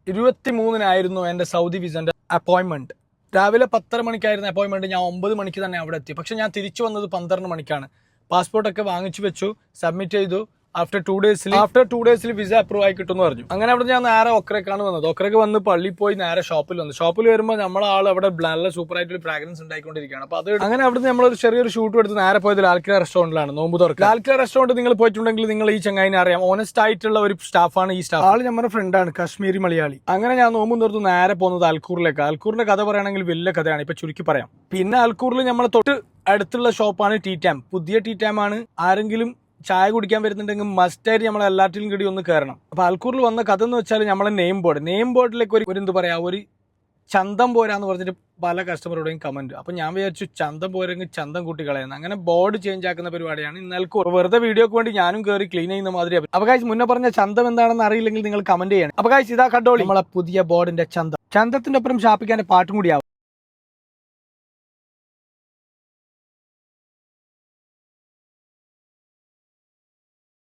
23-നായിരുന്നു എൻ്റെ Saudi വിസൻ്റെ appointment. രാവിലെ 10:30 മണിക്കായിരുന്നു appointment. ഞാൻ 9 മണിക്ക് തന്നെ അവിടെ എത്തി. പക്ഷേ ഞാൻ തിരിച്ചു വന്നത് 12 മണിക്കാണ്. പാസ്പോർട്ടൊക്കെ വാങ്ങിച്ചു വെച്ചു, സബ്മിറ്റ് ചെയ്തു. ആഫ്റ്റർ 2 ഡേയ്സിൽ വിസ അപ്രൂവ് ആയി കിട്ടുമെന്ന് പറഞ്ഞു. അങ്ങനെ അവിടെ ഞാൻ നേരെ ഒക്രക്കാണ് വന്നത്. ഒക്രക്ക് വന്ന് പള്ളിയിൽ പോയി നേരെ ഷോപ്പിൽ വന്നു. ഷോപ്പിൽ വരുമ്പോൾ നമ്മളെ ആൾ അവിടെ നല്ല സൂപ്പറായിട്ടൊരു ഫ്രാഗ്രൻസ് ഉണ്ടായിക്കൊണ്ടിരിക്കുകയാണ്. അപ്പോൾ അത് അങ്ങനെ അവിടെ നമ്മളൊരു ചെറിയൊരു ഷൂട്ട് എടുത്ത് നേരെ പോയത് ലാൽക്കില റെസ്റ്റോറൻറ്റിലാണ്. നോമ്പ് തുറക്കുക. ലാൽക്കില റെസ്റ്റോറൻറ്റ് നിങ്ങൾ പോയിട്ടുണ്ടെങ്കിൽ നിങ്ങൾ ഈ ചങ്ങായിനെ അറിയാം. ഓണസ്റ്റ് ആയിട്ടുള്ള ഒരു സ്റ്റാഫാണ് ഈ സ്റ്റാഫ്. ആൾ നമ്മുടെ ഫ്രണ്ടാണ്, കാശ്മീരി മലയാളി. അങ്ങനെ ഞാൻ നോമ്പ് തുറത്ത് നേരെ പോകുന്നത് അൽക്കൂറിലേക്ക്. അൽക്കൂറിന്റെ കഥ പറയുകയാണെങ്കിൽ വലിയ കഥയാണ്, ഇപ്പൊ ചുരുക്കി പറയാം. പിന്നെ അൽക്കൂറിൽ നമ്മളെ തൊട്ട് അടുത്തുള്ള ഷോപ്പാണ് ടീ ടൈം. പുതിയ ടീ ടൈം ആണ്. ആരെങ്കിലും ചായ കുടിക്കാൻ വരുന്നുണ്ടെങ്കിൽ മസ്റ്റായിട്ട് നമ്മൾ എല്ലാറ്റിലും കൂടി ഒന്ന് കയറണം. അപ്പോൾ അൽക്കൂറിൽ വന്ന കഥ എന്ന് വെച്ചാൽ നമ്മളെ നെയിം ബോർഡിലേക്ക് ഒരു എന്ത് പറയാ, ഒരു ചന്തം പോരാന്ന് പറഞ്ഞിട്ട് പല കസ്റ്റമറുടെയും കമന്റ്. അപ്പോൾ ഞാൻ വിചാരിച്ചു ചന്തം പോരെങ്കിൽ ചന്തം കൂട്ടി കളയുന്നത്. അങ്ങനെ ബോർഡ് ചേഞ്ച് ആക്കുന്ന പരിപാടിയാണ് ഇന്ന് അൽക്കൂർ. വെറുതെ വീഡിയോക്ക് വേണ്ടി ഞാനും കയറി ക്ലീൻ ചെയ്യുന്ന മാതിരി. അപ്പോൾ ഗായ്സ്, മുന്നേ പറഞ്ഞ ചന്തം എന്താണെന്ന് അറിയില്ലെങ്കിൽ നിങ്ങൾ കമന്റ് ചെയ്യണം. അപ്പോൾ ഗായ്സ്, ഇതാ കണ്ടോളി നമ്മളെ പുതിയ ബോർഡിന്റെ ചന്തം. ചന്തത്തിന്റെ ഒപ്പം ഷാപ്പിക്കാന്റെ പാട്ടും കൂടിയാവും.